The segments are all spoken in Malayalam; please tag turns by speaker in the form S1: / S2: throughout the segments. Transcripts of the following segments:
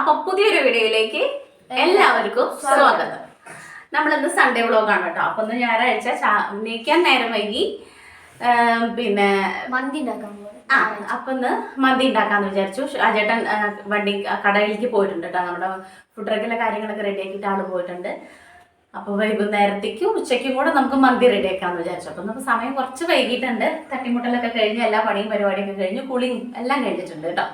S1: അപ്പൊ പുതിയൊരു വീഡിയോയിലേക്ക് എല്ലാവർക്കും സ്വാഗതം. നമ്മളിന്ന് സൺഡേ വ്ളോഗാണ് കേട്ടോ. അപ്പൊ ഇന്ന് ഞായറാഴ്ച നീക്കാൻ നേരം വൈകി, പിന്നെ
S2: മന്തി ഉണ്ടാക്കാൻ
S1: അപ്പൊ ഇന്ന് മന്തി ഉണ്ടാക്കാന്ന് വിചാരിച്ചു. അജേട്ടൻ വണ്ടി കടയിലേക്ക് പോയിട്ടുണ്ട് കേട്ടോ. നമ്മുടെ ഫുഡ് ട്രക്കിലെ കാര്യങ്ങളൊക്കെ റെഡിയാക്കിയിട്ട് ആള് പോയിട്ടുണ്ട്. അപ്പോൾ വൈകുന്നേരത്തേക്കും ഉച്ചയ്ക്കും കൂടെ നമുക്ക് മന്തി റെഡിയാക്കാന്ന് വിചാരിച്ചു. അപ്പം നമുക്ക് സമയം കുറച്ച് വൈകിട്ടുണ്ട്. തട്ടിമുട്ടലൊക്കെ കഴിഞ്ഞ് എല്ലാ പണിയും പരിപാടിയൊക്കെ കഴിഞ്ഞ് കുളിയും എല്ലാം കഴിഞ്ഞിട്ടുണ്ട് കേട്ടോ.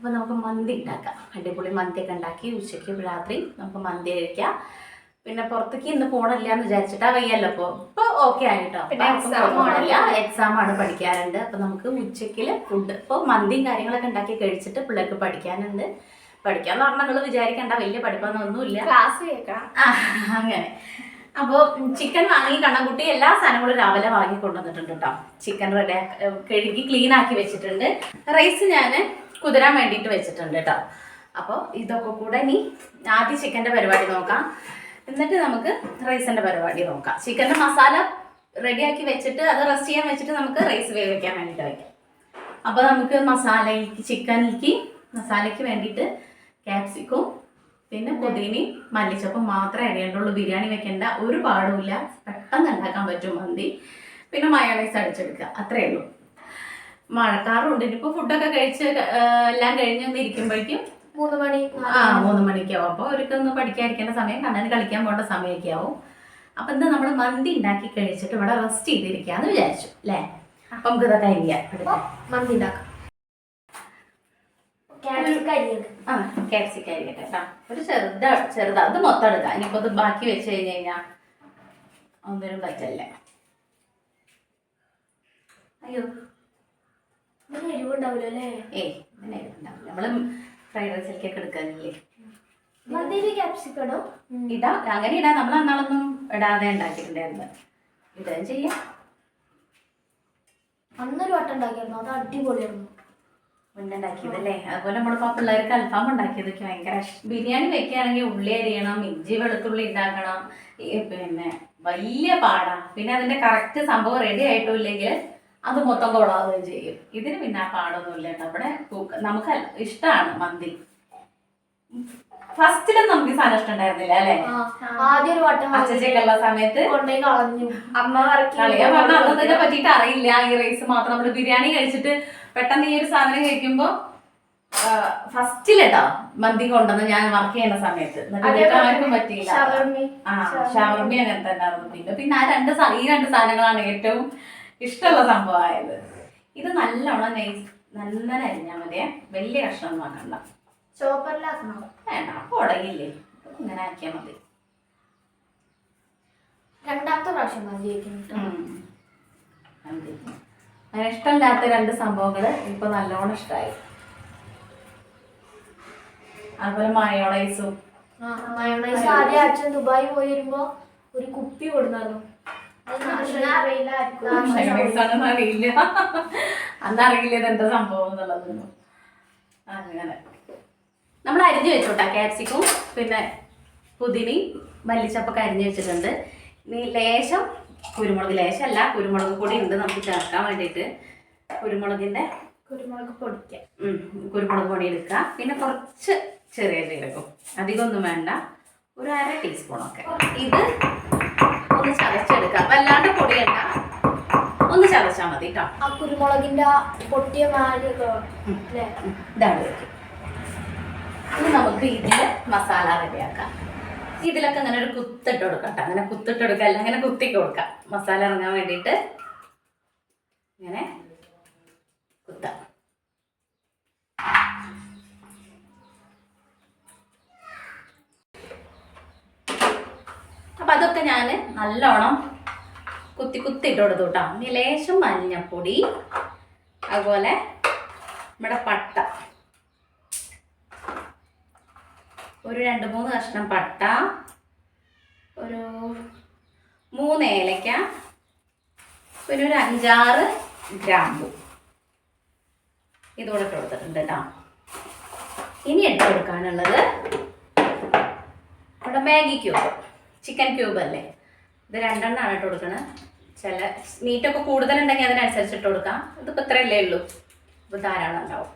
S1: അപ്പോൾ നമുക്ക് മന്തി ഉണ്ടാക്കാം. അടിപൊളി മന്തിയൊക്കെ ഉണ്ടാക്കി ഉച്ചയ്ക്ക് രാത്രി നമുക്ക് മന്തി കഴിക്കാം. പിന്നെ പുറത്തേക്ക് ഇന്ന് പോകണില്ല എന്ന് വിചാരിച്ചിട്ടാ വയ്യല്ലോ. ഇപ്പോൾ ഓക്കെ ആയിട്ടോ. എക്സാം ആണ്, പഠിക്കാറുണ്ട്. അപ്പം നമുക്ക് ഉച്ചയ്ക്കിൽ ഫുഡ് ഇപ്പോൾ മന്തിയും കാര്യങ്ങളൊക്കെ ഉണ്ടാക്കി കഴിച്ചിട്ട് പിള്ളേർക്ക് പഠിക്കാനുണ്ട്. പഠിക്കാന്ന് പറഞ്ഞാൽ നിങ്ങൾ വിചാരിക്കണ്ട വലിയ പഠിപ്പൊന്നുമില്ല,
S2: ക്ലാസ് കേൾക്കാം.
S1: അങ്ങനെ. അപ്പോൾ ചിക്കൻ വാങ്ങി കണ്ണൻകുട്ടി എല്ലാ സാധനങ്ങളും രാവിലെ വാങ്ങി കൊണ്ടുവന്നിട്ടുണ്ട് കേട്ടോ. ചിക്കൻ റെഡി കഴുകി ക്ലീൻ ആക്കി വെച്ചിട്ടുണ്ട്. റൈസ് ഞാൻ കുതിരാൻ വേണ്ടിയിട്ട് വെച്ചിട്ടുണ്ട് കേട്ടോ. അപ്പോൾ ഇതൊക്കെ കൂടെ ഇനി ആദ്യം ചിക്കൻ്റെ പരിപാടി നോക്കാം, എന്നിട്ട് നമുക്ക് റൈസിൻ്റെ പരിപാടി നോക്കാം. ചിക്കൻ്റെ മസാല റെഡിയാക്കി വെച്ചിട്ട് അത് റെസ്റ്റ് ചെയ്യാൻ വെച്ചിട്ട് നമുക്ക് റൈസ് വേവിക്കാൻ വേണ്ടിയിട്ട് വയ്ക്കാം. അപ്പോൾ നമുക്ക് മസാലയ്ക്ക് വേണ്ടിയിട്ട് ക്യാപ്സിക്കും പിന്നെ പുതിനയും മല്ലിച്ചപ്പും മാത്രമേ ഇടേണ്ടുള്ളൂ. ബിരിയാണി വെക്കേണ്ട ഒരു പാടുമില്ല, പെട്ടെന്ന് ഉണ്ടാക്കാൻ പറ്റും മന്തി. പിന്നെ മയോണൈസ് അടിച്ചെടുക്കുക, അത്രയേ ഉള്ളൂ. മഴക്കാറുണ്ട്. ഇനിയിപ്പോൾ ഫുഡൊക്കെ കഴിച്ച് എല്ലാം കഴിഞ്ഞൊന്ന് ഇരിക്കുമ്പോഴേക്കും
S2: 3 മണി
S1: 3 മണിക്കാവും. അപ്പോൾ അവർക്കൊന്ന് പഠിക്കാതിരിക്കേണ്ട സമയം, കണ്ണന് കളിക്കാൻ പോകേണ്ട സമയമൊക്കെ ആവും. അപ്പം ഇന്ന് നമ്മൾ മന്തി ഉണ്ടാക്കി കഴിച്ചിട്ട് ഇവിടെ റെസ്റ്റ് ചെയ്തിരിക്കാന്ന് വിചാരിച്ചു അല്ലേ. അപ്പം നമുക്ക് ഇതൊക്കെ അരിയാം,
S2: മന്തി ഉണ്ടാക്കാം.
S1: ക്യാപ്സിക്കം അരിയട്ടെ കേട്ടോ. ഒരു ചെറുതാ അത് മൊത്തം എടുക്കാം. ഇനിയിപ്പോൾ ഇത് ബാക്കി വെച്ച് കഴിഞ്ഞ് കഴിഞ്ഞാൽ ഒന്നിനും പറ്റല്ലേ. അയ്യോ
S2: എരിവുണ്ടാവില്ല അല്ലേ?
S1: ഏയ് അങ്ങനെ എരിവുണ്ടാവില്ല. നമ്മള് ഫ്രൈഡ് റൈസിലേക്കൊക്കെ എടുക്കാനില്ലേ
S2: ക്യാപ്സിക്കണോ
S1: ഇടാ, അങ്ങനെ ഇടാം. നമ്മൾ അന്നാളൊന്നും ഇടാതെ ഉണ്ടാക്കിയിട്ടുണ്ടായിരുന്നു. ഇടുകയും ചെയ്യാം.
S2: അന്നൊരു വട്ടം ഉണ്ടാക്കിയായിരുന്നു, അത് അടിപൊളിയായിരുന്നു.
S1: ഉണ്ടാക്കിയതല്ലേ. അതുപോലെ നമ്മളിപ്പോൾ പിള്ളേർക്ക് അൽഫാം ഉണ്ടാക്കിയതൊക്കെ ഭയങ്കര ബിരിയാണി വെക്കുകയാണെങ്കിൽ ഉള്ളി അരിയണം, ഇഞ്ചി വെളുത്തുള്ളി ഉണ്ടാക്കണം, പിന്നെ വലിയ പാടാണ്. പിന്നെ അതിന്റെ കറക്റ്റ് സംഭവം റെഡി ആയിട്ടും ഇല്ലെങ്കിൽ അത് മൊത്തം കൊള്ളാവുകയും ചെയ്യും. ഇതിന് പിന്നെ ആ പാടൊന്നുമില്ല കേട്ടോ. അവിടെ നമുക്ക് ഇഷ്ടമാണ് മന്തി. ഫസ്റ്റിലും നമുക്ക് സാധനം ഇഷ്ടമുണ്ടായിരുന്നില്ല അല്ലേ?
S2: ആദ്യം ഒരു വട്ടം
S1: അച്ഛച്ചൊക്കെയുള്ള സമയത്ത്
S2: കളഞ്ഞു.
S1: കളിയാൻ പറഞ്ഞ അതൊക്കെ പറ്റിയിട്ട് അറിയില്ല. ഈ റൈസ് മാത്രം നമ്മൾ ബിരിയാണി കഴിച്ചിട്ട് പെട്ടെന്ന് ഈ ഒരു സാധനം കഴിക്കുമ്പോ ഫസ്റ്റിലെട്ടോ മന്തി കൊണ്ടുവന്ന് ഞാൻ വർക്ക് ചെയ്യുന്ന സമയത്ത് ആർക്കും പറ്റിയില്ല. ഷവർമി അങ്ങനെ തന്നെ ആയിരുന്നു. പിന്നെ ആ ഈ രണ്ട് സാധനങ്ങളാണ് ഏറ്റവും ഇഷ്ടമുള്ള സംഭവമായത്. ഇത് നല്ലോണം നല്ല അരിഞ്ഞാൽ മതിയെ, വലിയ കഷ്ണം നോക്കണ്ട.
S2: ചോപ്പറിലാക്കണം
S1: വേണ്ട, അപ്പൊ ഉടങ്ങില്ലേ, ഇങ്ങനെ ആക്കിയാൽ മതി.
S2: രണ്ടാമത്തെ പ്രാവശ്യം മന്തി
S1: അങ്ങനെ ഇഷ്ടമില്ലാത്ത രണ്ട് സംഭവങ്ങള് ഇപ്പൊ നല്ലോണം ഇഷ്ടമായി. അതുപോലെ മയോണൈസും.
S2: മയോണൈസ് ആദ്യം അച്ഛൻ ദുബായി പോയി വരുമ്പോ ഒരു കുപ്പി കൊടുന്നു.
S1: അറിയില്ല, അന്നറിയില്ല ഇതെന്താ സംഭവം എന്നുള്ളതൊന്നും. അങ്ങനെ നമ്മൾ അരിഞ്ഞു വെച്ചോട്ടാ ക്യാപ്സിക്കും പിന്നെ പുതിനയും മല്ലിച്ചപ്പൊക്കെ അരിഞ്ഞു വെച്ചിട്ടുണ്ട്. ഇനി ലേശം കുരുമുളക്, ലേശമല്ല കുരുമുളക് പൊടി ഉണ്ട് നമുക്ക് ചേർക്കാൻ വേണ്ടിയിട്ട്. കുരുമുളക് പൊടി എടുക്കുക. പിന്നെ കുറച്ച് ചെറിയ ജീരകം, അധികമൊന്നും വേണ്ട, ഒരു 1/2 ടീസ്പൂണൊക്കെ. ഇത് ഒന്ന് ചതച്ചെടുക്കാം, വല്ലാണ്ട് പൊടിയല്ല, ഒന്ന് ചതച്ചാൽ മതി കേട്ടോ.
S2: ആ കുരുമുളകിന്റെ പൊട്ടിയ
S1: ഇതാണ് വെക്കും. ഇനി നമുക്ക് ഇതിൽ മസാല റെഡിയാക്കാം. ഇതിലൊക്കെ അങ്ങനെ ഒരു കുത്തിട്ട് കൊടുക്കാം കേട്ടോ. അങ്ങനെ കുത്തിട്ട് കൊടുക്കുക, അല്ല അങ്ങനെ കുത്തിക്ക് കൊടുക്കാം മസാല ഇറങ്ങാൻ വേണ്ടിയിട്ട്. ഇങ്ങനെ കുത്താം. അപ്പം അതൊക്കെ ഞാൻ നല്ലോണം കുത്തിട്ട് കൊടുത്തു കേട്ടോ. ഇനി ലേശം മഞ്ഞപ്പൊടി, അതുപോലെ നമ്മുടെ പട്ട, ഒരു 2-3 കഷ്ണം പട്ട, ഒരു 3 ഏലക്ക, പിന്നെ ഒരു 5-6 ഗ്രാമ്പു ഇതുകൂടെ ഇട്ട് കൊടുത്തിട്ടുണ്ട് കേട്ടോ. ഇനി ഇട്ട് കൊടുക്കാനുള്ളത് നമ്മുടെ മാഗി ക്യൂബ്, ചിക്കൻ ക്യൂബ് അല്ലേ, ഇത് 2 എണ്ണമാണ് ഇട്ട് കൊടുക്കണത്. ചില മീറ്റൊക്കെ കൂടുതലുണ്ടെങ്കിൽ അതിനനുസരിച്ച് ഇട്ട് കൊടുക്കാം. ഇതിപ്പോൾ ഇത്രയല്ലേ ഉള്ളൂ, ഇപ്പോൾ ധാരാളം ഉണ്ടാവും.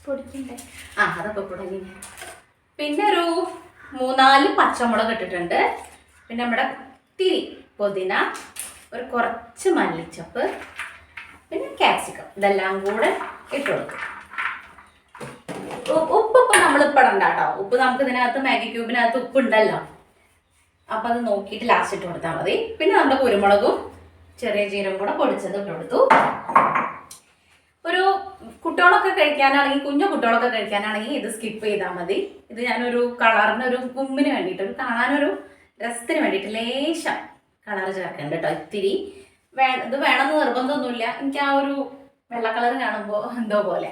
S2: പൊടിക്കണ്ടേ?
S1: അതൊക്കെ പൊടിഞ്ഞ് പിന്നെ ഒരു 3-4 പച്ചമുളക് ഇട്ടിട്ടുണ്ട്. പിന്നെ നമ്മുടെ തിരി പുതിന, ഒരു കുറച്ച് മല്ലിച്ചപ്പ്, പിന്നെ ക്യാപ്സിക്കം, ഇതെല്ലാം കൂടെ ഇട്ട് കൊടുക്കും. ഉപ്പ് ഇപ്പം നമ്മളിപ്പോൾ ഇടണ്ട കേട്ടോ. ഉപ്പ് നമുക്ക് ഇതിനകത്ത് മാഗി ക്യൂബിനകത്ത് ഉപ്പ് ഉണ്ടല്ലോ, അപ്പം അത് നോക്കിയിട്ട് ലാസ്റ്റ് ഇട്ട് കൊടുത്താൽ മതി. പിന്നെ നമ്മുടെ കുരുമുളകും ചെറിയ ജീരകം കൂടെ പൊടിച്ചത് ഇട്ട് കൊടുത്തു. ഒരു കുട്ടികളൊക്കെ കഴിക്കാനാണെങ്കിൽ, കുഞ്ഞു കുട്ടികളൊക്കെ കഴിക്കാനാണെങ്കിൽ ഇത് സ്കിപ്പ് ചെയ്താൽ മതി. ഇത് ഞാനൊരു കളറിനൊരു ഗുമ്മിന് വേണ്ടിയിട്ട്, ഒരു കാണാനൊരു രസത്തിന് വേണ്ടിയിട്ട് ലേശം കളർ ചേർക്കുന്നുണ്ട് കേട്ടോ. ഇത്തിരി ഇത് വേണമെന്ന് നിർബന്ധമൊന്നുമില്ല. എനിക്ക് ആ ഒരു വെള്ള കളർ കാണുമ്പോൾ എന്തോ പോലെ.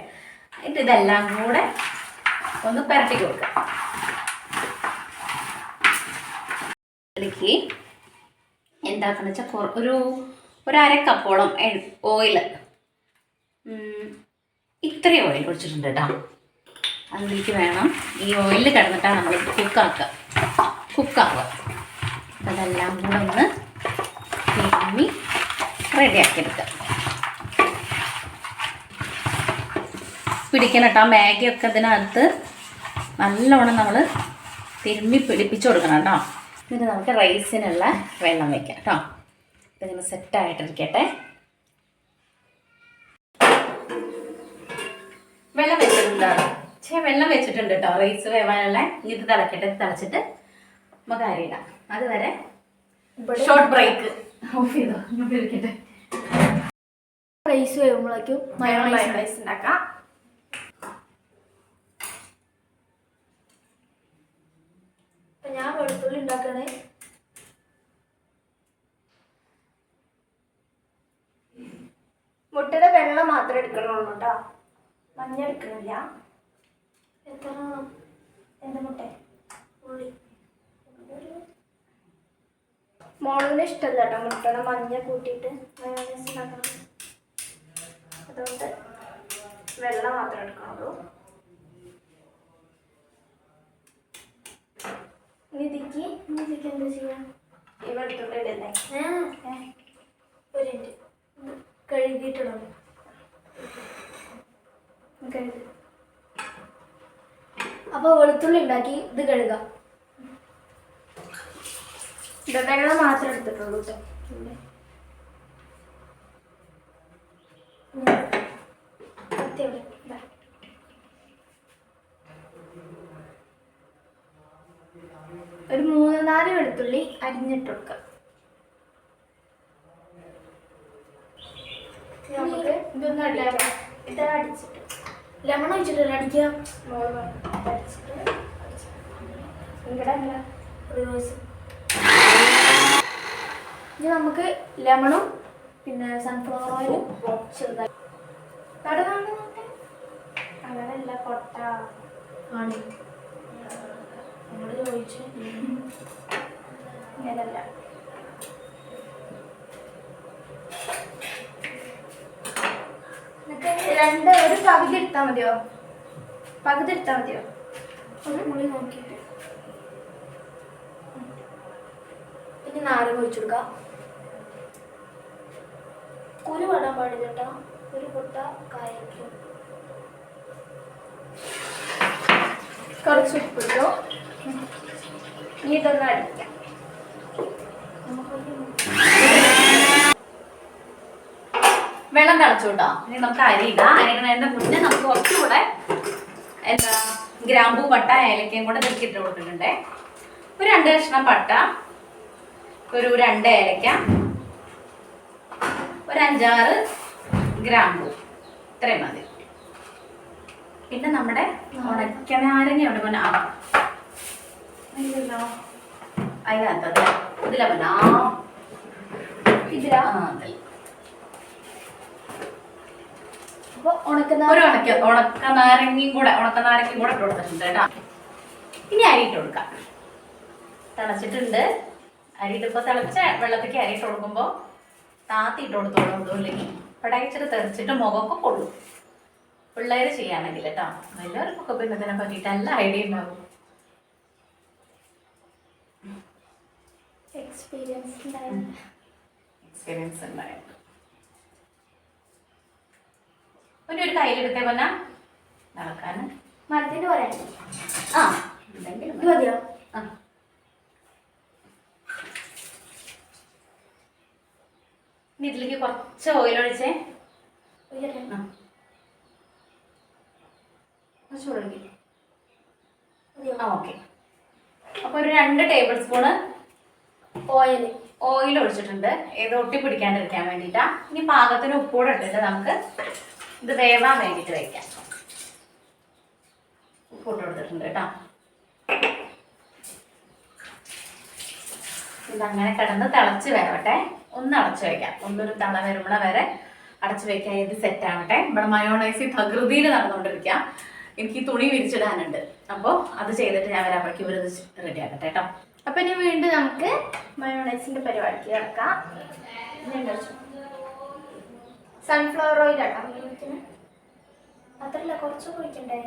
S1: എന്നിട്ട് ഇതെല്ലാം കൂടെ ഒന്ന് പുരട്ടി കൊടുക്കാം. ഇതിലേക്ക് എന്താണെന്ന് വെച്ചാൽ ഒരു 1/2 കപ്പോളം ഓയിൽ, ഇത്രയും ഓയിൽ ഒഴിച്ചിട്ടുണ്ട് കേട്ടോ. അതിലേക്ക് വേണം ഈ ഓയിലിൽ കിടന്നിട്ടാണ് നമ്മൾ കുക്കാവുക. അതെല്ലാം കൂടെ ഒന്ന് തിരുമ്മി റെഡിയാക്കിയെടുക്കുക. പിടിക്കണം കേട്ടോ. മാഗിയൊക്കെ ഇതിനകത്ത് നല്ലോണം നമ്മൾ തിരുമ്മി പിടിപ്പിച്ച് കൊടുക്കണം കേട്ടോ. എന്നിട്ട് നമുക്ക് റൈസിനുള്ള വെള്ളം വയ്ക്കാം കേട്ടോ. ഇതിങ്ങനെ സെറ്റായിട്ടിരിക്കട്ടെ. വെള്ളം വെച്ചിട്ടുണ്ട് കേട്ടോ റൈസ് വേവാനുള്ള. ഇത് തിളക്കട്ടെ. തിളച്ചിട്ട് നമുക്ക് അരിയിടാം. അതുവരെ ഷോർട്ട് ബ്രേക്ക്. ഓഫ് ചെയ്തോ, ഇരിക്കട്ടെ.
S2: റൈസ് വേവുമ്പോഴേക്കും
S1: മയോണൈസ് ഉണ്ടാക്കാം.
S2: ഞാൻ വെളുത്തുള്ളി ഉണ്ടാക്കണേ. മുട്ടയുടെ വെള്ള മാത്രമേ എടുക്കണുള്ളൂ കേട്ടോ, മഞ്ഞ എടുക്കണില്ല. എത്ര എന്താ മുട്ട? ഉള്ളി മോളിന് ഇഷ്ടമല്ല കേട്ടോ മുട്ടയുടെ മഞ്ഞ കൂട്ടിയിട്ട് മയോണൈസ് ഉണ്ടാക്കണം. അതുകൊണ്ട് വെള്ള മാത്രമേ എടുക്കണുള്ളൂ. നിധിക്ക് എന്താ ചെയ്യാ? ഈ വെളുത്തുള്ളി ഇടല്ലേ? ഒരു മിനിറ്റ് കഴുകിയിട്ടിടണം. അപ്പോൾ വെളുത്തുള്ളി ഉണ്ടാക്കി ഇത് കഴുകാം. വെള്ളം മാത്രമേ എടുത്തിട്ടുള്ളൂ കേട്ടോ. ഒരു 3-4 വെളുത്തുള്ളി അരിഞ്ഞിട്ട് കൊടുക്കാം. നമുക്ക് ഇതൊന്നും അടിക്കാം. ഇതാ അടിച്ചിട്ട് ലെമൺ ഒഴിച്ചിട്ടല്ല അടിക്കുക. അടിച്ചിട്ട് ഇങ്ങടല്ല റിവേഴ്സ്. ഇനി നമുക്ക് ലെമണും പിന്നെ സൺഫ്ലവർ ഓയിലും ചെറുതായി അങ്ങനെയല്ല കൊട്ട ആണ് നമ്മൾ ചോദിച്ചു. ഇങ്ങനല്ല. ഒരു പകുതി എടുത്താൽ മതിയോ? ഒരു മുളി നോക്കിയിട്ട് ഇനി നാരങ്ങ ഒഴിച്ചു കൊടുക്കാം. കുരു വേടാൻ പാടില്ല കേട്ടോ. കുരു പൊട്ട കായക്കും. കുറച്ച് ഉപ്പിട്ടോ. ഇനി ഇതൊന്ന് അടിക്കാം.
S1: വെള്ളം തിളച്ചു കേട്ടോ. ഇനി നമുക്ക് അരി ഇടാം. അരി ഇടുന്നതിന്റെ മുന്നേ നമുക്ക് കുറച്ചുകൂടെ ഗ്രാമ്പൂ, പട്ട, ഏലക്കയും കൂടെ ഇതിലേക്ക് കൊടുത്തിട്ടുണ്ട്. ഒരു 2 കഷ്ണം പട്ട, ഒരു 2 ഏലക്ക, ഒരു 5-6 ഗ്രാമ്പൂ, ഇത്രയും മതി. പിന്നെ നമ്മുടെ ഉണക്കനാരങ്ങയുണ്ട്. പിന്നെ അതിനകത്ത് ഇതിലാ ഉണക്കനാരങ്ങയും കൂടെ ഇട്ട് കൊടുത്തിട്ടുണ്ട് കേട്ടോ. ഇനി അരി ഇട്ട് കൊടുക്കാം. തിളച്ചിട്ടുണ്ട്. അരി ഇട്ടിപ്പോൾ തിളച്ച വെള്ളത്തേക്ക് അരി ഇട്ട് കൊടുക്കുമ്പോൾ താത്തി ഇട്ട് കൊടുത്തോളൂ. ഒന്നുമില്ലെങ്കിൽ പടയിച്ചിട്ട് തെറിച്ചിട്ട് മുഖമൊക്കെ കൊള്ളും. പിള്ളേർ ചെയ്യുകയാണെങ്കിൽ കേട്ടോ. എല്ലാവർക്കൊക്കെ പിന്നെ ഇതിനെ പറ്റിയിട്ട് നല്ല ഐഡിയ ഉണ്ടാവും.
S2: എക്സ്പീരിയൻസ്
S1: ഉണ്ടായിരുന്നു. ഒരു കയ്യിലെടുത്തേ പറഞ്ഞാൽ നടക്കാൻ
S2: മരത്തിന് പറയാൻ.
S1: ആ
S2: ഇത് മതിയോ?
S1: ആ ഇനി ഇതിലേക്ക് കുറച്ച് ഓയിൽ ഒഴിച്ചേ.
S2: ഒഴിക്കട്ടെ?
S1: കുറച്ച് ഒഴിക്കും.
S2: മതിയോ?
S1: ആ ഓക്കെ. അപ്പോൾ ഒരു 2 ടേബിൾ സ്പൂണ് ഓയിൽ ഒഴിച്ചിട്ടുണ്ട്. ഏത് ഒട്ടി പിടിക്കാണ്ടിരിക്കാൻ വേണ്ടിയിട്ടാണ്. ഇനി പാകത്തിന് ഉപ്പൂടെ ഇട്ടിട്ട് നമുക്ക് ഇത് വേവാൻ വേണ്ടിയിട്ട് വയ്ക്കാം. ഉപ്പിട്ട് കൊടുത്തിട്ടുണ്ട് കേട്ടോ. ഇതങ്ങനെ കിടന്ന് തിളച്ച് വേവട്ടെ. ഒന്ന് അടച്ചു വയ്ക്കാം. ഒന്നൊരു തള വരുമ്പോഴ വരെ അടച്ചു വെക്കാൻ. ഇത് സെറ്റ് ആവട്ടെ. ഇവിടെ മയോണൈസ് തകൃതിയിൽ നടന്നുകൊണ്ടിരിക്കാം. എനിക്ക് തുണി വിരിച്ചിടാനുണ്ട്. അപ്പോൾ അത് ചെയ്തിട്ട് ഞാൻ വരാമ്പോഴേക്കും ഇവരത് റെഡി ആക്കട്ടെ കേട്ടോ.
S2: അപ്പൊ ഇനി വീണ്ടും നമുക്ക് മയോണൈസിന്റെ പരിപാടിക്ക് കിടക്കാം. സൺഫ്ലവർ ഓയിൽ ഇടാം. അതല്ല, കുറച്ച് ഒഴിക്കണ്ടേ?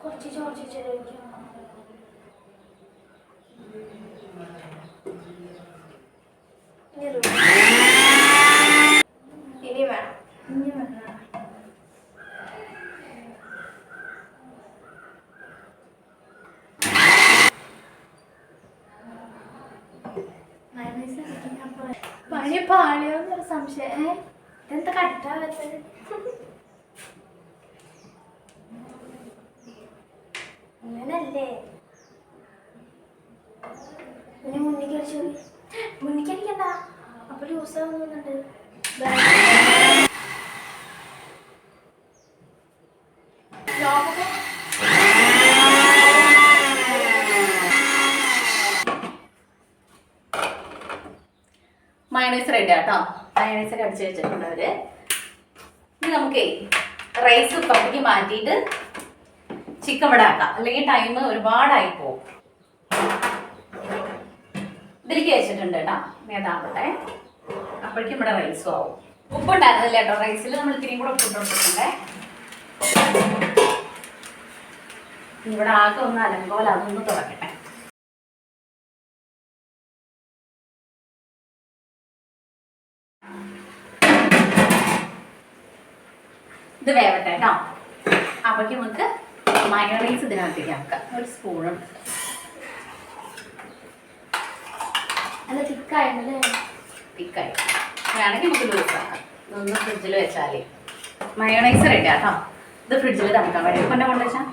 S2: കുറച്ച് ചോദിച്ചു ഇനി വേണം. പണി പാളിയോന്നൊരു സംശയം. ഇതെന്താ കട്ടാ വെച്ചത്? അങ്ങനല്ലേ? ഇനി മുന്നിക്കടിക്കണ്ട. അപ്പൊ ലൂസ് ആവുന്നുണ്ട്.
S1: മയോണൈസ് റെഡി ആട്ടോ. മയോണൈസ് ഒക്കെ അടിച്ച് വെച്ചിട്ടുണ്ട് അവര്. ഇനി നമുക്കേ റൈസ് പകുതി മാറ്റിയിട്ട് ചിക്കൻ ഇവിടെ ആക്കാം. അല്ലെങ്കിൽ ടൈം ഒരുപാടായി പോകും. ഇതിലേക്ക് വെച്ചിട്ടുണ്ട് കേട്ടോ. നേതാവട്ടെ. അപ്പോഴേക്കും ഇവിടെ റൈസും ആവും. ഉപ്പുണ്ടായിരുന്നില്ല കേട്ടോ റൈസിൽ. നമ്മൾ ഇത്തിരിയും കൂടെ ഉപ്പിട്ട് കൊടുത്തിട്ടുണ്ടേ. ഇവിടെ ആകെ ഒന്ന് അലങ്കോല. അതൊന്ന് തുറക്കട്ടെ. ഇത് വേവട്ടെ കേട്ടോ. അപ്പോഴേക്കും നമുക്ക് മയോണൈസ് ഇതിനകത്തേക്ക് ആക്കാം. ഒരു സ്പൂണും
S2: നല്ല തിക്കായില്ലേ?
S1: തിക്കായി വേണമെങ്കിൽ നമുക്ക് ലൂസ് ആക്കാം. ഇതൊന്ന് ഫ്രിഡ്ജിൽ വെച്ചാലേ മയോണൈസ് റെഡി ആട്ടോ. ഇത് ഫ്രിഡ്ജിൽ തണുക്കാൻ വേണ്ടി കൊണ്ടു വെച്ചാൽ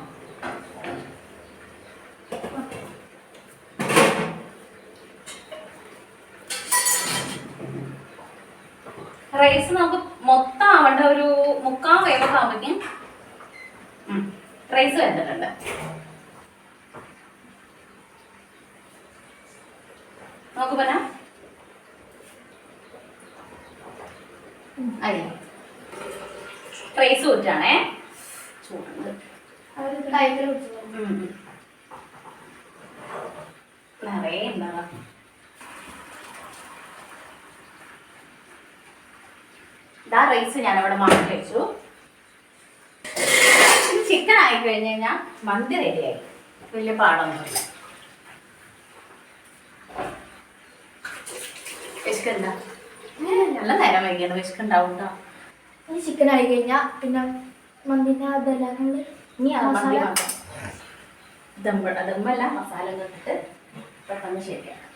S1: റൈസ് നമുക്ക് മൊത്തം ആവേണ്ട ഒരു 3/4 വേവൊക്കെ ആവുമ്പോഴേക്കും റൈസ് വെച്ചിട്ടുണ്ട്. നോക്ക് പോരാ. അയ്യോ റൈസ് ഊറ്റാണേ. ചൂടുണ്ട്. നിറയെ ഉണ്ടാകാം. ഇതാ റൈസ് ഞാനവിടെ മാറ്റി വെച്ചു. ചിക്കൻ ആയി കഴിഞ്ഞ് കഴിഞ്ഞാൽ മന്തി റെഡിയായി. വലിയ പാടൊന്നുമില്ല. വിശക്കണ്ട. നല്ല നേരം വൈകിയാണ്. വിശക്കുണ്ടാവും കേട്ടോ.
S2: ഈ ചിക്കൻ ആയി കഴിഞ്ഞാൽ പിന്നെ മന്തിൻ്റെ അതെല്ലാം
S1: ഇനി അത് മന്തി മാത്രം ദമ്മല്ല മസാല ഇട്ടിട്ട് പെട്ടെന്ന് ശരിയാക്കാം.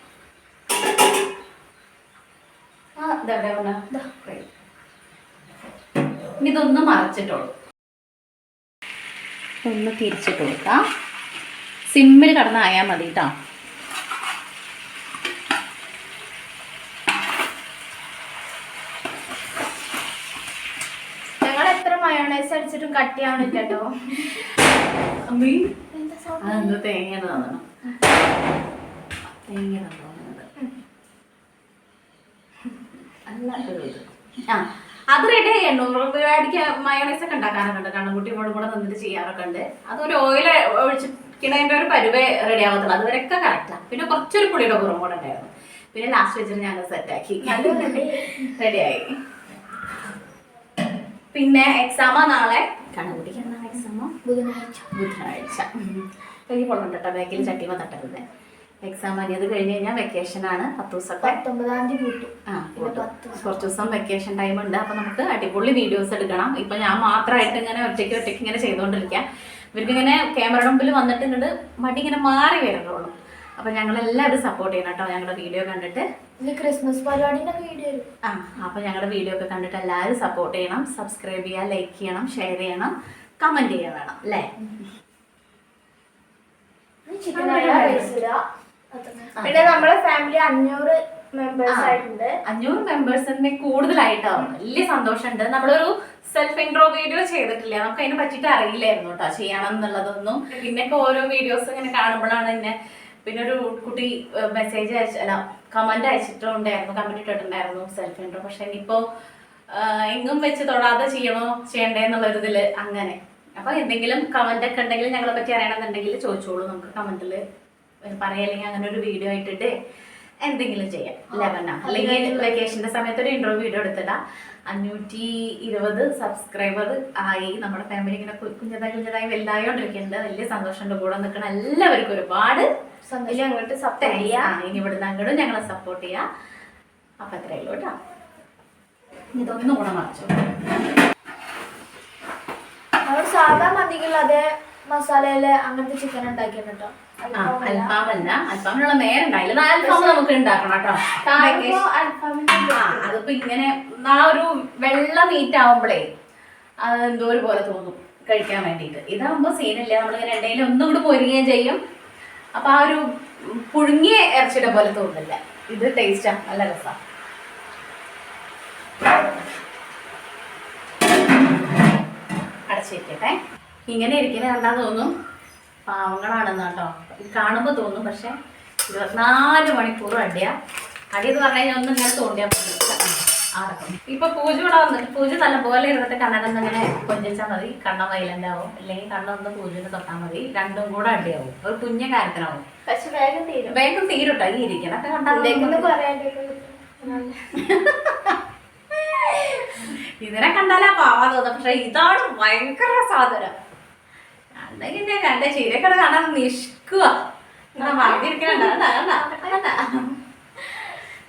S1: ആ ഇതെവിടെ ഇനി ഇതൊന്ന് മറച്ചിട്ടോളൂ. ഒന്ന് തിരിച്ചിട്ട് കൊടുക്കാം. സിമ്മിൽ കിടന്നായാൽ മതി കേട്ടോ.
S2: ഞങ്ങൾ എത്ര മയോണൈസ് അടിച്ചിട്ടും കട്ടിയാവണില്ല കേട്ടോ.
S1: അതെന്തോ തേങ്ങ തന്നണം. തേങ്ങ തന്നത് അല്ലാത്തൊരു ഇത്. ആ അത് റെഡി ആയി. 800 രൂപയ്ക്ക് മയോണൈസ് ഒക്കെ ഉണ്ടാക്കാനൊക്കെ ഉണ്ട്. കണ്ണുകുട്ടി മോളും കൂടെ നിന്നിട്ട് ചെയ്യാറൊക്കെ ഉണ്ട്. അതൊരു ഓയിൽ ഒഴിച്ചിരിക്കണതിൻ്റെ ഒരു പരുവേ റെഡി ആവത്തുള്ളൂ. അതുവരെയൊക്കെ കറക്റ്റാണ്. പിന്നെ കുറച്ചൊരു പുളിയുടെ കുറവും കൂടെ ഉണ്ടായിരുന്നു. പിന്നെ ലാസ്റ്റ് വെച്ചിട്ട് ഞങ്ങൾ സെറ്റാക്കി റെഡിയായി. പിന്നെ എക്സാമാ നാളെ. കണ്ണുകുട്ടിക്ക് എന്താണ് എക്സാമോ? ബുധനാഴ്ച. കഴിഞ്ഞ് കൊള്ളുണ്ട് കേട്ടോ. ബാക്കിൽ ചട്ടിമ തട്ടരുത്. എക്സാം അത് കഴിഞ്ഞ് കഴിഞ്ഞാൽ വെക്കേഷനാണ്. 10 ദിവസമൊക്കെ.
S2: 19-ാം തീയതി കൂട്ടും.
S1: കുറച്ച് ദിവസം വെക്കേഷൻ ടൈം ഉണ്ട്. അപ്പോൾ നമുക്ക് അടിപൊളി വീഡിയോസ് എടുക്കണം. ഇപ്പം ഞാൻ മാത്രമായിട്ട് ഇങ്ങനെ ഒറ്റയ്ക്ക് ഇങ്ങനെ ചെയ്തുകൊണ്ടിരിക്കാം. ഇവർക്ക് ഇങ്ങനെ ക്യാമറയുടെ മുമ്പിൽ വന്നിട്ട് ഇങ്ങോട്ട് മടി ഇങ്ങനെ മാറി വരുന്നുള്ളൂ. അപ്പൊ ഞങ്ങളെല്ലാവരും സപ്പോർട്ട് ചെയ്യണം കേട്ടോ ഞങ്ങളുടെ വീഡിയോ കണ്ടിട്ട്.
S2: ക്രിസ്മസ് പരിപാടിന്റെ വീഡിയോ
S1: അപ്പൊ ഞങ്ങളുടെ വീഡിയോ ഒക്കെ കണ്ടിട്ട് എല്ലാവരും സപ്പോർട്ട് ചെയ്യണം. സബ്സ്ക്രൈബ് ചെയ്യുക, ലൈക്ക് ചെയ്യണം, ഷെയർ ചെയ്യണം, കമന്റ് ചെയ്യാൻ വേണം അല്ലേ.
S2: പിന്നെ നമ്മുടെ ഫാമിലി 500 മെമ്പേഴ്സ് ആയിട്ടുണ്ട്.
S1: 500 മെമ്പേഴ്സിന്റെ കൂടുതലായിട്ടാവും. വലിയ സന്തോഷമുണ്ട്. നമ്മളൊരു സെൽഫ് ഇൻട്രോ വീഡിയോ ചെയ്തിട്ടില്ല, നമുക്ക് അതിനെ പറ്റിയിട്ട് അറിയില്ലായിരുന്നു കേട്ടോ ചെയ്യണം എന്നുള്ളതൊന്നും. പിന്നൊക്കെ ഓരോ വീഡിയോസ് ഇങ്ങനെ കാണുമ്പോഴാണ് പിന്നെ ഒരു കുട്ടി മെസ്സേജ് കമന്റ് അയച്ചിട്ടുണ്ടായിരുന്നു, കമന്റ് ഇട്ടിട്ടുണ്ടായിരുന്നു സെൽഫ് ഇൻട്രോ. പക്ഷെ ഇനിയിപ്പോ എങ്ങും വെച്ച് തൊടാതെ ചെയ്യണ്ടേ എന്നുള്ളൊരു ഇതില് അങ്ങനെ. അപ്പൊ എന്തെങ്കിലും കമന്റ് ഒക്കെ ഉണ്ടെങ്കിൽ ഞങ്ങളെ പറ്റി അറിയണമെന്നുണ്ടെങ്കിൽ ചോദിച്ചോളൂ, നമുക്ക് കമന്റിൽ പറയാം. അല്ലെങ്കിൽ അങ്ങനെ ഒരു വീഡിയോ ഇട്ടിട്ട് എന്തെങ്കിലും ചെയ്യാം. 11 അല്ലെങ്കിൽ വെക്കേഷന്റെ സമയത്ത് ഒരു ഇൻട്രോ വീഡിയോ എടുത്തിടാം. 520 സബ്സ്ക്രൈബർ ആയി. നമ്മുടെ ഫാമിലി ഇങ്ങനെ കുഞ്ഞതായി വലുതായോണ്ടിരിക്കുന്നുണ്ട്. വലിയ സന്തോഷമുണ്ട്. കൂടെ നിൽക്കണം എല്ലാവർക്കും ഒരുപാട്
S2: അങ്ങോട്ട് സപ്പോർട്ട് ചെയ്യാം.
S1: ഇനി ഇവിടുന്ന് അങ്ങോട്ടും ഞങ്ങളെ സപ്പോർട്ട് ചെയ്യാം. അപ്പൊ അത്രേ ഉള്ളൂ കേട്ടോ. ഇതൊന്നും കൂടെ മറിച്ചു.
S2: നമ്മൾ സാധാ മന്തിക്കുള്ള അതേ മസാലയില് അങ്ങനത്തെ ചിക്കൻ ഉണ്ടാക്കിയിട്ടോ.
S1: അൽഫാമല്ല, അൽഫാമിനുള്ള നേരം ഉണ്ടായില്ല. അൽഫാം നമുക്ക് ഉണ്ടാക്കണം കേട്ടോ. അതിപ്പോ ഇങ്ങനെ ആ ഒരു വെള്ള മീറ്റ് ആവുമ്പോഴേ അത് എന്തോ ഒരു പോലെ തോന്നും കഴിക്കാൻ വേണ്ടിയിട്ട്. ഇതാകുമ്പോ സീനില്ല, നമ്മളിങ്ങനെ എണ്ണയിൽ ഒന്നും കൂടി പൊരിയുകയും ചെയ്യും. അപ്പൊ ആ ഒരു പുഴുങ്ങിയ ഇറച്ചിയുടെ പോലെ തോന്നില്ല. ഇത് ടേസ്റ്റാ, നല്ല രസമാണ്. അടച്ചിരിക്കട്ടെ. ഇങ്ങനെ ഇരിക്കുന്നത് കണ്ടാ തോന്നും പാവങ്ങളാണെന്ന് കേട്ടോ, കാണുമ്പോൾ തോന്നും. പക്ഷെ 24 മണിക്കൂറും അടിയെന്ന് പറഞ്ഞു കഴിഞ്ഞാൽ ഒന്നും ഇങ്ങനെ തോണ്ടിയാൽ ആടക്കും. ഇപ്പൊ പൂജ കൂടെ വന്നിട്ട് പൂജ നല്ലപോലെ ഇരുന്നിട്ട് കണ്ണനൊന്നും ഇങ്ങനെ കൊഞ്ചിച്ചാൽ മതി, കണ്ണ വൈലന്റ് ആവും. അല്ലെങ്കിൽ കണ്ണൊന്ന് പൂജന് തൊട്ടാൽ മതി, രണ്ടും കൂടെ അടിയാവും. ഒരു കുഞ്ഞ കാര്യത്തിനാവും.
S2: പക്ഷെ
S1: വേഗം തീരുട്ടോ. ഈ ഇരിക്കണൊക്കെ കണ്ടാൽ ഇതിനെ കണ്ടാലാ പാവാ തോന്നും. പക്ഷെ ഇതാണ് ഭയങ്കര സാധനം. കണ്ടെങ്കിൽ കണ്ട ചീരക്കട കാണാൻ നിഷ്കുക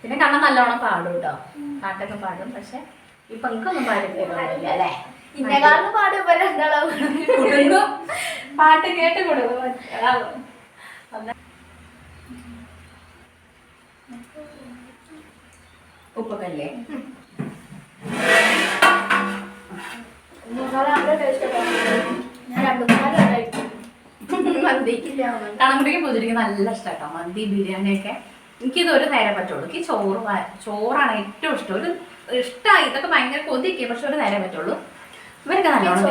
S1: പിന്നെ കണ്ണൻ നല്ലോണം പാടും കേട്ടോ. പാട്ടൊക്കെ പാടും. പക്ഷെ ഇപ്പൊ എനിക്കൊന്നും പാടില്ല അല്ലേ.
S2: ഇന്നകാലം പാടുമ്പോ
S1: കൊടുക്കും, പാട്ട് കേട്ട് കൊടുക്കും. ഉപ്പൊക്കല്ലേ കണക്കുട്ടിക്ക് പൂജയ്ക്ക് നല്ല ഇഷ്ടം കേട്ടോ മന്തി, ബിരിയാണി ഒക്കെ. എനിക്കിത് ഒരു നേരം പറ്റുള്ളൂ. എനിക്ക് ചോറാണ് ഏറ്റവും ഇഷ്ടം. ഒരു ഇഷ്ടമായി ഇതൊക്കെ ഭയങ്കര കൊതിക്കുക, പക്ഷെ ഒരു നേരം പറ്റുള്ളൂ. ഇവരൊക്കെ നല്ലോണം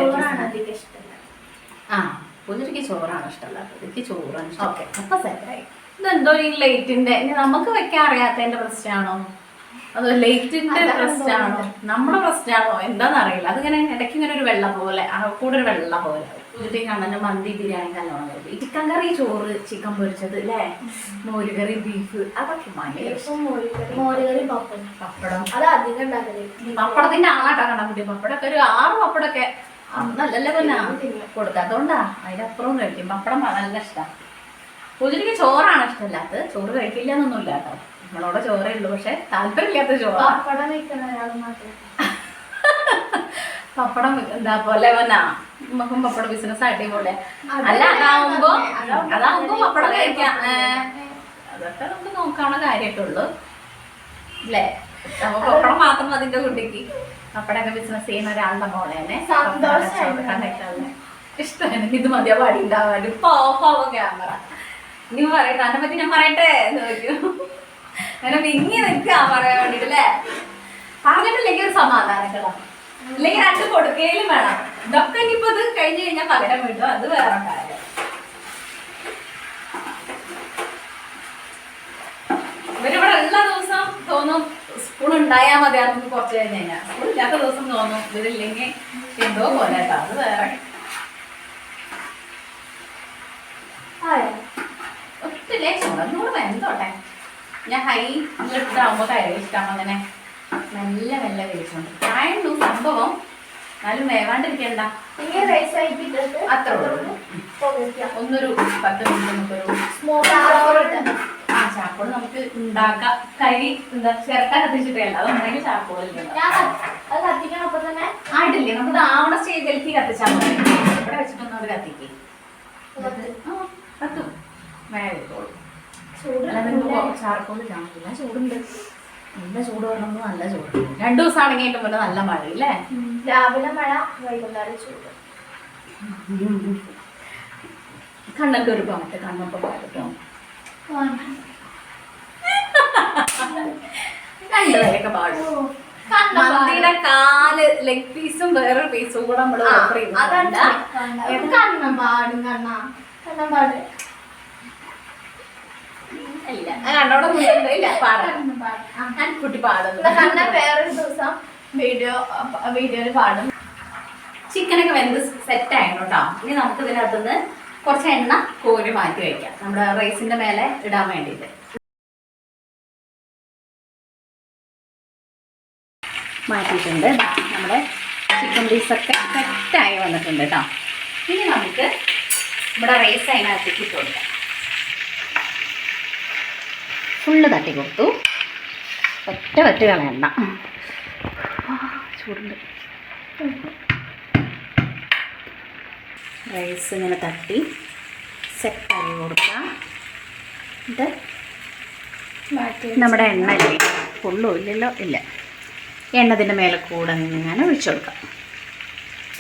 S1: പൂജയ്ക്ക് ചോറാണ് ഇഷ്ടമല്ലാത്തത്. എനിക്ക് ചോറാണ് ഇഷ്ടം. ഓക്കെ, അപ്പൊ സെറ്റായി. ഇതെന്തോ ഈ ലൈറ്റിന്റെ നമുക്ക് വെക്കാൻ അറിയാത്തതിന്റെ പ്രശ്നമാണോ അതോ ലൈറ്റിന്റെ പ്രശ്നമാണോ നമ്മുടെ പ്രശ്നമാണോ എന്താണെന്ന് അറിയില്ല. അതിങ്ങനെ ഇടയ്ക്ക് ഇങ്ങനെ ഒരു വെള്ളം പോലെ കൂടെ ഒരു വെള്ളം പോലെ. പൂജയ്ക്ക് കാണാൻ മന്തി, ബിരിയാണി നല്ലോണം കഴിക്കും. ചിക്കൻ കറി, ചോറ്, ചിക്കൻ പൊരിച്ചത് അല്ലേ, മോരുകറി, ബീഫ്, അതൊക്കെ ഭയങ്കര ഇഷ്ടം.
S2: മോരുകറി, പപ്പടം അത് അധികം ഉണ്ടാക്കല്.
S1: പപ്പടത്തിന്റെ ആളാട്ടാ കണ്ടാൽ കുട്ടി. പപ്പടമൊക്കെ ഒരു 6 പപ്പടമൊക്കെ നല്ലല്ലേ പിന്നെ കൊടുക്കാത്തോണ്ടാ. അതിനപ്പുറം കഴിക്കും. പപ്പടം നല്ല ഇഷ്ടമാണ്. പൂജയ്ക്ക് ചോറാണ് ഇഷ്ടമില്ലാത്തത്. ചോറ് കഴിക്കില്ല എന്നൊന്നുമില്ല കേട്ടോ. നമ്മളോട് ചോറേ ഉള്ളൂ, പക്ഷെ താല്പര്യമില്ലാത്ത ചോറ്.
S2: പപ്പടം വെക്കുന്ന ഒരാൾ മാത്രം.
S1: പപ്പടം എന്താ പോലെ നമുക്കും പപ്പടം ബിസിനസ് ആട്ടി പോലെ അല്ല. അതാവുമ്പോ പപ്പടം കഴിക്കാം. അതൊക്കെ നമുക്ക് നോക്കാനുള്ള കാര്യമായിട്ടുള്ളൂ അല്ലേ. അപ്പൊ പപ്പടം മാത്രം അതിന്റെ കുട്ടിക്ക് പപ്പടമൊക്കെ ബിസിനസ് ചെയ്യുന്ന ഒരാളുടെ മോളെ തന്നെ ഇഷ്ടമാണ്. ഇത് മതിയാ പാടി ഉണ്ടാവാൻ. ഇപ്പൊ ഓഫാവും ക്യാമറ. നീ പറയട്ടെ, അതിനെ പറ്റി ഞാൻ പറയട്ടെ എന്ന് ചോദിക്കും. അങ്ങനെ വിങ്ങി നിൽക്കുക പറയാൻ വേണ്ടിട്ട് അല്ലേ. പറഞ്ഞിട്ടില്ലെങ്കിൽ ഒരു സമാധാനങ്ങളാ. ഇല്ലെങ്കിൽ 2 കൊടുക്കയിലും വേണം. ഇതൊക്കെ ഇനിയിപ്പോ ഇത് കഴിഞ്ഞ് കഴിഞ്ഞാൽ പകരം വിടും, അത് വേറെ കാര്യം. ഇവരിവിടെ ഉള്ള ദിവസം തോന്നും സ്കൂൾ ഉണ്ടായാൽ മതി. അതൊന്നും കുറച്ച് കഴിഞ്ഞ് കഴിഞ്ഞാൽ സ്കൂൾ ഇല്ലാത്ത ദിവസം തോന്നും ഇവരില്ലെങ്കിൽ എന്തോ പോലെ കേട്ടോ. അത് വേറെ ഒത്തിരി ചോറന്നൂടെ വെന്തോട്ടെ. ഞാൻ ഹൈ ഇട്ടാകുമ്പോൾ കറി ഇഷ്ടം അങ്ങനെ നല്ല മെല്ലെ കഴിച്ചോണ്ട് ആയിരുന്നു സംഭവം. എന്നാലും വേവാണ്ടിരിക്കണ്ട. അത്ര ഒന്നൊരു 10 മിനിറ്റ് നമുക്കൊരു ചാക്കോള് നമുക്ക് ഉണ്ടാക്കാം. കരി എന്താ ചിരട്ടാൻ കത്തിച്ചിട്ടല്ല, അതുണ്ടെങ്കിൽ ചാക്കോളില്ല ആയിട്ടില്ലേ. നമുക്ക് ആവണ സ്റ്റേജിലേക്ക് കത്തിച്ചാൽ മതി. ഇവിടെ വെച്ചിട്ടൊന്നും അവർ കത്തിക്കും. കത്തും വേഗത്തോളൂ.
S2: ചൂട്
S1: ചാർക്കോള് കാണില്ല, ചൂടുണ്ട്. നല്ല ചൂട് പറഞ്ഞപ്പോൾ നല്ല ചൂട്. 2 ദിവസം ആണെങ്കിൽ എൻ്റെ മുന്നേ നല്ല മഴ ഇല്ലേ?
S2: രാവിലെ മഴ, വൈകുന്നേരം ചൂട്.
S1: കണ്ണൊക്കെ ഒരു പാട്ട്, കണ്ണൊക്കെ പാട്ടോ കണ്ടതൊക്കെ പാടും. മന്തിയുടെ കാല് ലെഗ് പീസും വേറൊരു പീസും കൂടെ നമ്മൾ ഓർഡർ ചെയ്തിട്ടുണ്ട്.
S2: കണ്ണം പാടും, കണ്ണം പാട്
S1: ഇല്ല, കണ്ണോടൊന്നും ഇല്ല, പാടാം. ഞാൻ കുട്ടി പാടുന്നു.
S2: കണ്ണ വേറൊരു ദിവസം
S1: വീഡിയോയിൽ പാടും. ചിക്കനൊക്കെ വെന്ത് സെറ്റ് ആയിരുന്നു കേട്ടോ. ഇനി നമുക്ക് ഇതിനകത്തുനിന്ന് കുറച്ച് എണ്ണ കോരി മാറ്റി വയ്ക്കാം, നമ്മുടെ റൈസിന്റെ മേലെ ഇടാൻ വേണ്ടിയിട്ട്. മാറ്റിയിട്ടുണ്ട്. നമ്മുടെ ചിക്കൻ പീസൊക്കെ സെറ്റായി വന്നിട്ടുണ്ട് കേട്ടോ. ഇനി നമുക്ക് ഇവിടെ റൈസ് അതിനകത്തേക്ക് ഇട്ട് കൊടുക്കാം. ഫുള്ള് തട്ടി കൊടുത്തു. ഒറ്റ കളയണ്ട, ചൂടുണ്ട്. റൈസ് ഇങ്ങനെ തട്ടി സെറ്റാക്കി കൊടുക്കാം. ഇത് നമ്മുടെ എണ്ണ ഇല്ലേ, ഫുള്ളും ഇല്ലല്ലോ, ഇല്ല, എണ്ണത്തിൻ്റെ മേലെ കൂടെ ഇങ്ങനെ ഒഴിച്ചു കൊടുക്കാം.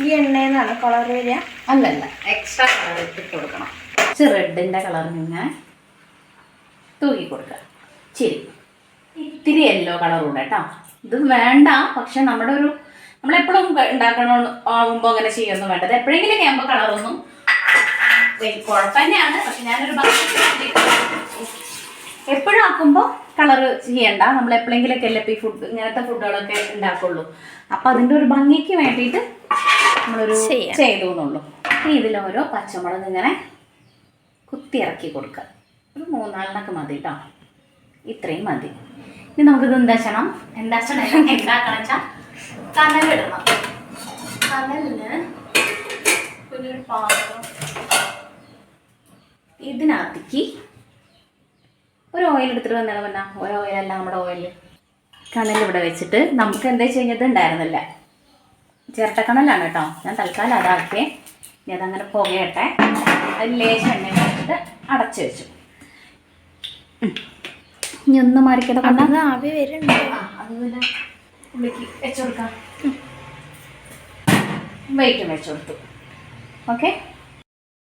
S2: ഈ എണ്ണയെന്നാണ് കളർ വരിക?
S1: അല്ലല്ല, എക്സ്ട്രാ കളർ ഇട്ട് കൊടുക്കണം. കുറച്ച് റെഡിൻ്റെ കളർ ഇങ്ങനെ തൂക്കി കൊടുക്കുക. ശരി, ഇത്തിരി യെല്ലോ കളറും ഉണ്ട് കേട്ടോ. ഇത് വേണ്ട, പക്ഷെ നമ്മളെപ്പോഴും ഉണ്ടാക്കണ ആകുമ്പോൾ അങ്ങനെ ചെയ്യൊന്നും വേണ്ടത്. എപ്പോഴെങ്കിലും ആകുമ്പോൾ കളറൊന്നും കുഴപ്പം തന്നെയാണ്. പക്ഷെ ഞാനൊരു എപ്പോഴും ആക്കുമ്പോൾ കളറ് ചെയ്യണ്ട. നമ്മൾ എപ്പോഴെങ്കിലൊക്കെ അല്ലേ ഫുഡ് ഇങ്ങനത്തെ ഫുഡുകളൊക്കെ ഉണ്ടാക്കുള്ളൂ. അപ്പം അതിൻ്റെ ഒരു ഭംഗിക്ക് വേണ്ടിയിട്ട് നമ്മളൊരു ചെയ്തു എന്നുള്ളൂ. ഇനി ഇതിലോരോ പച്ചമുളക് ഇങ്ങനെ കുത്തി ഇറക്കി കൊടുക്കുക. ഒരു 3-4 മതി കേട്ടോ, ഇത്രയും മതി. ഇനി നമുക്കിത് എന്താക്കണം വെച്ചാൽ കനലിടണം. കനലിന് കുഞ്ഞൊരു പാത്രം ഇതിനകത്തേക്ക് ഒരു ഓയിൽ എടുത്തിട്ട് വന്നാലും പറഞ്ഞാൽ ഒരു ഓയിലല്ല, നമ്മുടെ ഓയിൽ കനൽ ഇവിടെ വെച്ചിട്ട് നമുക്ക് എന്താ ചെയ്യുന്നത് ഉണ്ടായിരുന്നില്ല, ചിരട്ടക്കണലാണ് കേട്ടോ. ഞാൻ തൽക്കാലം അതാക്കിയേ. ഇനി അതങ്ങനെ പുകയട്ടെ. അതിൽ ലേശം എണ്ണ വെച്ചിട്ട് അടച്ചു വെച്ചു. ഇനി ഒന്ന് മാറിക്കട്ടെ,
S2: ആവി വരുന്നുണ്ട്.
S1: അതുപോലെ ഉള്ളിലേക്ക് വെച്ചു കൊടുക്കാം. വെയിറ്റും വെച്ചു കൊടുത്തു. ഓക്കെ,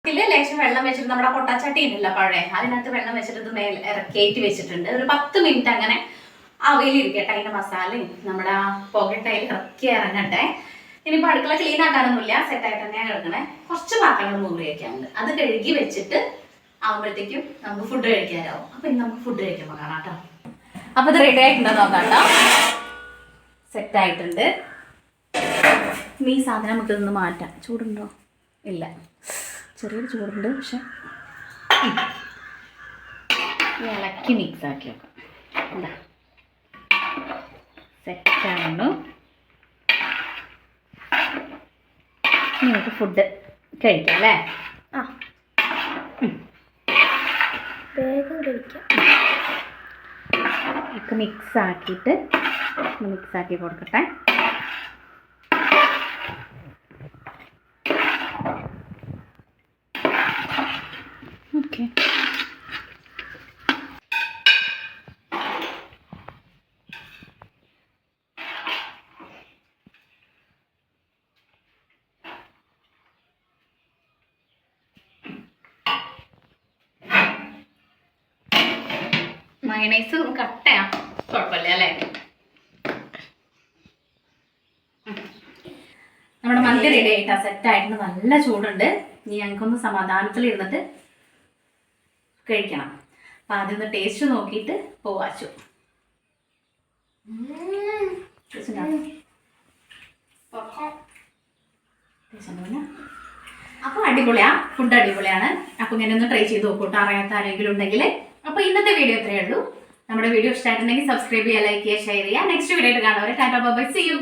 S1: ഇതിൽ ലേശം വെള്ളം വെച്ചിട്ട് നമ്മുടെ പൊട്ടാച്ചട്ടി ഉണ്ടല്ലോ പഴയ, അതിനകത്ത് വെള്ളം വെച്ചിട്ട് ഇത് കയറ്റി വെച്ചിട്ടുണ്ട്. ഒരു 10 മിനിറ്റ് അങ്ങനെ അവയിലിരിക്കട്ടെ. അതിൻ്റെ മസാലയും നമ്മുടെ ആ പുകട്ടയിൽ ഇറക്കി ഇറങ്ങട്ടെ. ഇനിയിപ്പോൾ അടുക്കള ക്ലീൻ ആക്കാനൊന്നുമില്ല, സെറ്റായിട്ട് തന്നെയാണ് കിടക്കണേ. കുറച്ച് പാത്രങ്ങൾ മൂടി വയ്ക്കാനുണ്ട്. അത് കഴുകി വെച്ചിട്ട് ആകുമ്പോഴത്തേക്കും നമുക്ക് ഫുഡ് കഴിക്കാനാവും. അപ്പം ഇനി നമുക്ക് ഫുഡ് കഴിക്കുമ്പോൾ കാണാം കേട്ടോ. അപ്പോൾ ഇത് റെഡി ആയിട്ടുണ്ടോ നോക്കാം കേട്ടോ. സെറ്റായിട്ടുണ്ട്. ഇനി ഈ സാധനം നമുക്ക് ഇതൊന്ന് മാറ്റാം. ചൂടുണ്ടോ? ഇല്ല, ചെറിയൊരു ചൂടുണ്ട്. പക്ഷെ ഇളക്കി മിക്സ് ആക്കി വെക്കാം. എന്താ സെറ്റാണ്. നമുക്ക് ഫുഡ് കഴിക്കാം അല്ലേ?
S2: ആ, വേഗം കഴിക്കാം.
S1: ഒക്കെ മിക്സ് ആക്കിയിട്ട് മിക്സ് ആക്കി കൊടുക്കട്ടെ. ഓക്കെ, മയണൈസ് കട്ടയാ, കുഴപ്പമില്ല അല്ലേ? നമ്മുടെ മന്തി റെഡി ആയിട്ടാ, സെറ്റായിട്ടുണ്ട്. നല്ല ചൂടുണ്ട്. ഇനി ഞങ്ങൾക്കൊന്ന് സമാധാനത്തിൽ ഇരുന്നിട്ട് കഴിക്കണം. അപ്പം ആദ്യം ഒന്ന് ടേസ്റ്റ് നോക്കിയിട്ട് പോവാച്ചു. അപ്പോൾ അടിപൊളിയാ, ഫുഡ് അടിപൊളിയാണ്. അപ്പോൾ ഇങ്ങനെ ഒന്ന് ട്രൈ ചെയ്ത് നോക്കൂട്ടോ, അറിയാത്ത ആരെങ്കിലും ഉണ്ടെങ്കിൽ. അപ്പോൾ ഇന്നത്തെ വീഡിയോ ഇത്രയേ ഉള്ളൂ. നമ്മുടെ വീഡിയോ ഇഷ്ടമായിട്ടുണ്ടെങ്കിൽ സബ്സ്ക്രൈബ് ചെയ്യുക, ലൈക്ക് ചെയ്യുക, ഷെയർ ചെയ്യുക. നെക്സ്റ്റ് വീഡിയോ ആയിട്ട് കാണാം. Tata bye bye, see U.